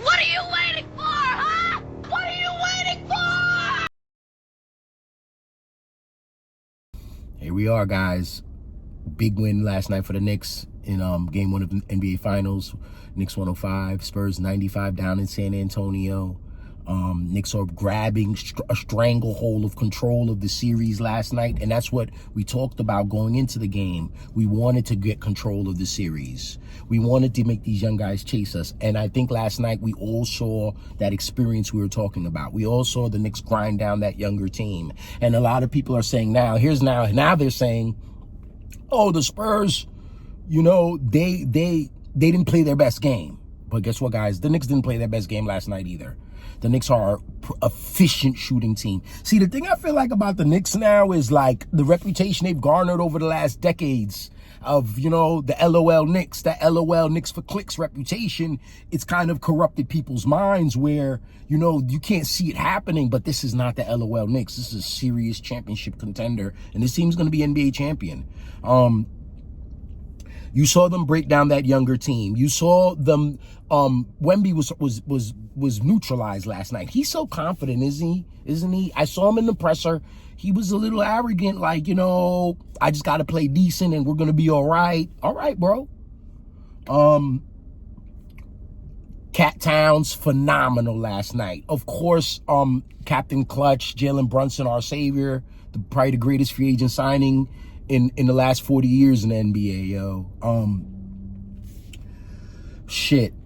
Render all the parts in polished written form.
What are you waiting for, huh? What are you waiting for? Here we are, guys. Big win last night for the Knicks in game 1 of the NBA Finals. Knicks 105, Spurs 95 down in San Antonio. Knicks are grabbing a stranglehold of control of the series last night, and that's what we talked about going into the game. We wanted to get control of the series. We wanted to make these young guys chase us, and I think last night we all saw that experience we were talking about. We all saw the Knicks grind down that younger team, and a lot of people are saying now they're saying, oh, the Spurs, they didn't play their best game. But guess what, guys? The Knicks didn't play their best game last night either. The Knicks are an efficient shooting team. See, the thing I feel like about the Knicks now is like the reputation they've garnered over the last decades of, the LOL Knicks, that LOL Knicks for clicks reputation. It's kind of corrupted people's minds where, you can't see it happening, but this is not the LOL Knicks. This is a serious championship contender, and this team's going to be NBA champion. You saw them break down that younger team. You saw them. Wemby was neutralized last night. He's so confident, isn't he? I saw him in the presser. He was a little arrogant, like, I just got to play decent and we're gonna be all right. All right, bro. Cat Towns, phenomenal last night. Of course, Captain Clutch, Jalen Brunson, our savior, probably the greatest free agent signing in the last 40 years in the NBA, yo.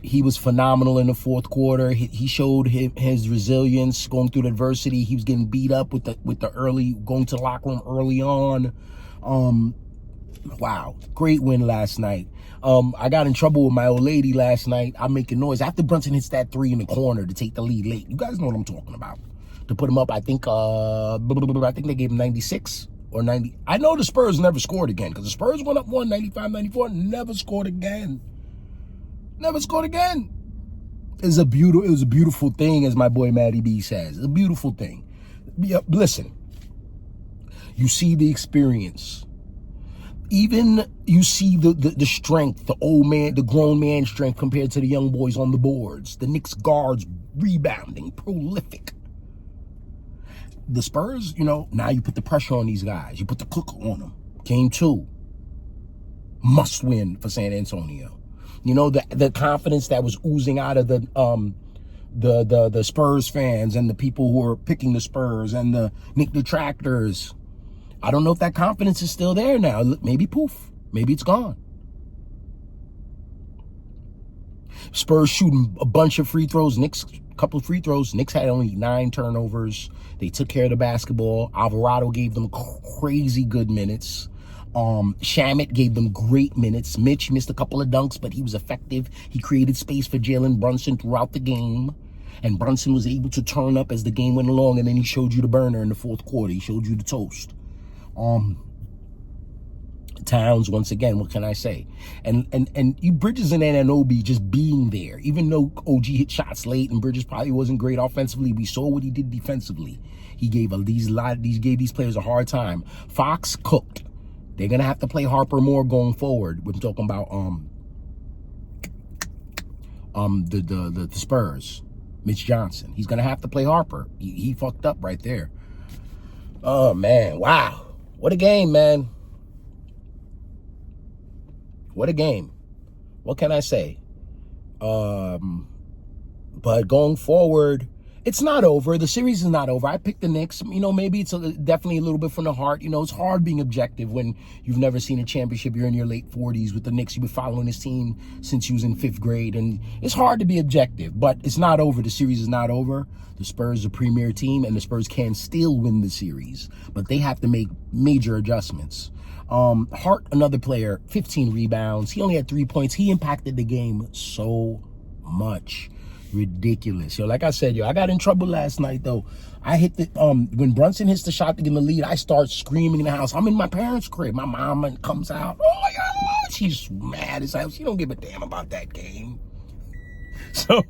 He was phenomenal in the fourth quarter. He showed his resilience going through the adversity. He was getting beat up with the early, going to the locker room early on. Wow, great win last night. I got in trouble with my old lady last night. I'm making noise after Brunson hits that 3 in the corner to take the lead late. You guys know what I'm talking about. To put him up, I think they gave him 96 or 90. I know the Spurs never scored again because the Spurs went up 95-94, never scored again. Never scored again. It was a beautiful thing, as my boy Matty B says. It's a beautiful thing. Yeah, listen, you see the experience. Even you see the strength, the old man, the grown man strength compared to the young boys on the boards. The Knicks guards rebounding, prolific. The Spurs, now you put the pressure on these guys. You put the cooker on them. Game 2, must win for San Antonio. The confidence that was oozing out of the Spurs fans and the people who are picking the Spurs and the Knick detractors. I don't know if that confidence is still there now. Maybe poof. Maybe it's gone. Spurs shooting a bunch of free throws. Knicks, a couple of free throws. Knicks had only 9 turnovers. They took care of the basketball. Alvarado gave them crazy good minutes. Shamet gave them great minutes. Mitch missed a couple of dunks, but he was effective. He created space for Jalen Brunson throughout the game. And Brunson was able to turn up as the game went along, and then he showed you the burner in the fourth quarter. He showed you the toast. Towns, once again, what can I say? And Bridges and Anunoby just being there. Even though OG hit shots late and Bridges probably wasn't great offensively, we saw what he did defensively. He gave these players a hard time. Fox cooked. They're gonna have to play Harper more going forward. We're talking about the Spurs. Mitch Johnson. He's gonna have to play Harper. He fucked up right there. Oh man, wow. What a game, man. What a game. What can I say? But going forward, it's not over. The series is not over. I picked the Knicks. Maybe it's definitely a little bit from the heart. It's hard being objective when you've never seen a championship. You're in your late 40s with the Knicks. You've been following this team since you was in 5th grade. And it's hard to be objective, but it's not over. The series is not over. The Spurs are a premier team, and the Spurs can still win the series. But they have to make major adjustments. Hart, another player, 15 rebounds. He only had 3 points. He impacted the game so much. Ridiculous. Like I said, I got in trouble last night, though. I hit when Brunson hits the shot to give him the lead, I start screaming in the house. I'm in my parents' crib. My mom comes out. Oh, my God. She's mad as hell. She don't give a damn about that game. So,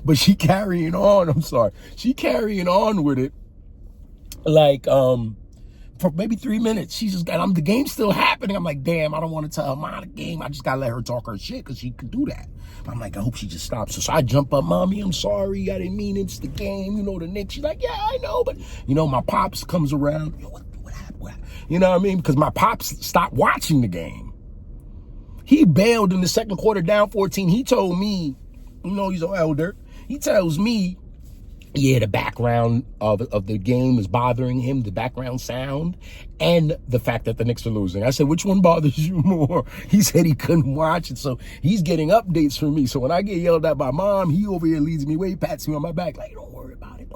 but she carrying on. I'm sorry. She carrying on with it. for maybe 3 minutes. She's just got, the game's still happening. I'm like, damn, I don't want to tell her mom the game. I just got to let her talk her shit because she could do that. But I'm like, I hope she just stops. So I jump up, Mommy, I'm sorry. I didn't mean it. It's the game. You know, the Knicks. She's like, yeah, I know. But, you know, my pops comes around. Yo, what happened? You know what I mean? Because my pops stopped watching the game. He bailed in the second quarter down 14. He told me, you know, he's an elder. He tells me, yeah, the background of the game is bothering him, the background sound, and the fact that the Knicks are losing. I said, which one bothers you more? He said he couldn't watch it, so he's getting updates from me. So when I get yelled at by Mom, he over here leads me away, pats me on my back, like, don't worry about it,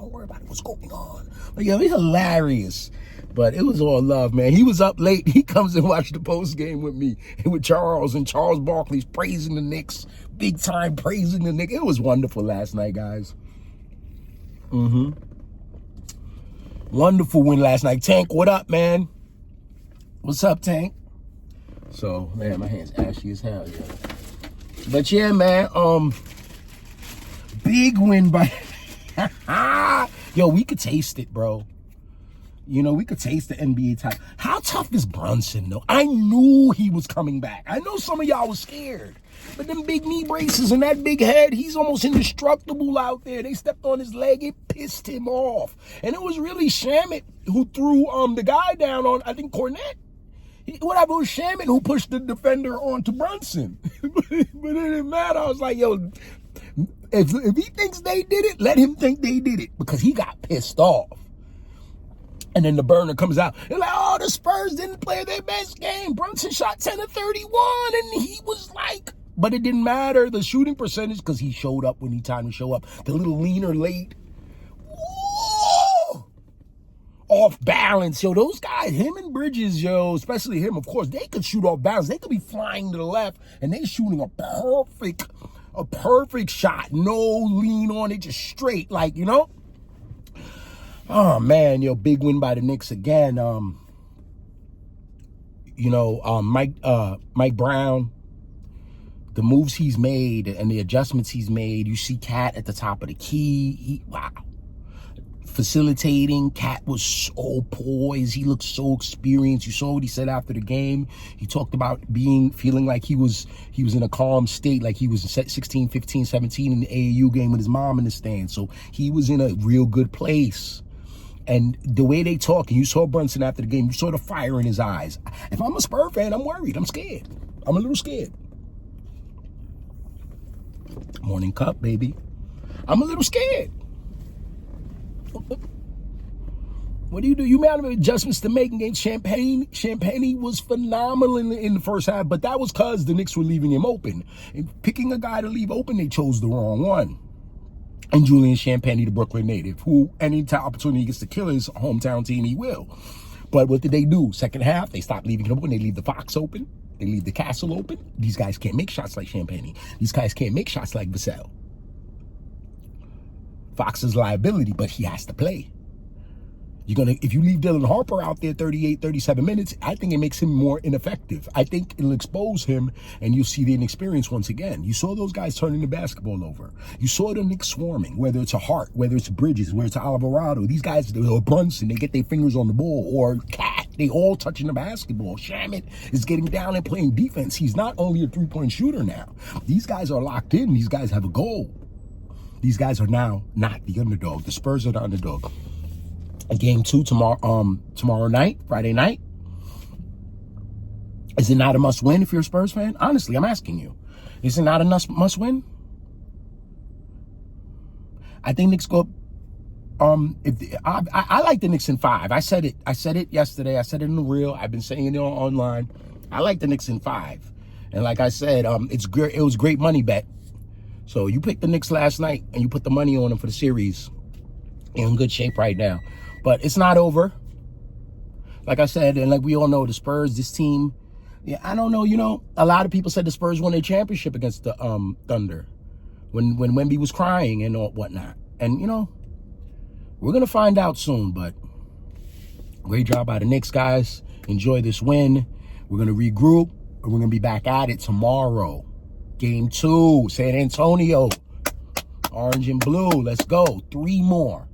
what's going on? Like, yo, he's hilarious. But it was all love, man. He was up late. He comes and watched the post game with me and with Charles, and Charles Barkley's praising the Knicks, big time praising the Knicks. It was wonderful last night, guys. Wonderful win last night. Tank, what up, man? What's up, Tank? So, man, my hand's ashy as hell, yeah. But yeah, man, big win by yo, we could taste it, bro. You know, we could taste the NBA title. How tough is Brunson, though? I knew he was coming back. I know some of y'all was scared. But them big knee braces and that big head, he's almost indestructible out there. They stepped on his leg. It pissed him off. And it was really Shamit who threw the guy down on, I think, Cornette. It was Shamit who pushed the defender onto Brunson. But it didn't matter. I was like, yo, if he thinks they did it, let him think they did it. Because he got pissed off. And then the burner comes out. They're like, oh, the Spurs didn't play their best game. Brunson shot 10 of 31. And he was like, but it didn't matter. The shooting percentage, because he showed up when he time to show up. The little leaner late. Woo! Off balance. Yo, those guys, him and Bridges, yo, especially him, of course, they could shoot off balance. They could be flying to the left, and they shooting a perfect shot. No lean on it, just straight, like, you know? Oh, man, yo, big win by the Knicks again. Mike Brown, the moves he's made and the adjustments he's made. You see Cat at the top of the key. Wow. Facilitating. Cat was so poised. He looked so experienced. You saw what he said after the game. He talked about feeling like he was in a calm state, like he was 16, 15, 17 in the AAU game with his mom in the stand. So he was in a real good place. And the way they talk, and you saw Brunson after the game, you saw the fire in his eyes. If I'm a Spurs fan, I'm worried. I'm scared. I'm a little scared. Morning cup, baby. I'm a little scared. What do? You may have adjustments to make against Champagne. Champagne was phenomenal in the first half, but that was because the Knicks were leaving him open. And picking a guy to leave open, they chose the wrong one. And Julian Champagne, the Brooklyn native, who any opportunity he gets to kill his hometown team, he will. But what did they do? Second half, they stopped leaving it open. They leave the Fox open. They leave the Castle open. These guys can't make shots like Champagne. These guys can't make shots like Vassell. Fox's liability, but he has to play. If you leave Dylan Harper out there 38, 37 minutes, I think it makes him more ineffective. I think it'll expose him, and you'll see the inexperience once again. You saw those guys turning the basketball over. You saw the Knicks swarming, whether it's a Hart, whether it's Bridges, whether it's Alvarado. These guys, or Brunson, they get their fingers on the ball, or Cat, they all touching the basketball. Shamit is getting down and playing defense. He's not only a three-point shooter now. These guys are locked in. These guys have a goal. These guys are now not the underdog. The Spurs are the underdog. Game 2 tomorrow night, Friday night. Is it not a must win if you're a Spurs fan? Honestly, I'm asking you. Is it not a must win? I think Knicks go. I like the Knicks in 5. I said it yesterday. I said it in the reel. I've been saying it online. I like the Knicks in 5. And like I said, it was a great money bet. So you picked the Knicks last night and you put the money on them for the series. You're in good shape right now. But it's not over. Like I said, and like we all know, the Spurs, this team, yeah, I don't know, you know, a lot of people said the Spurs won a championship against the Thunder when Wemby was crying and all whatnot. And, you know, we're going to find out soon, but great job by the Knicks, guys. Enjoy this win. We're going to regroup, and we're going to be back at it tomorrow. Game 2, San Antonio, orange and blue. Let's go. 3 more.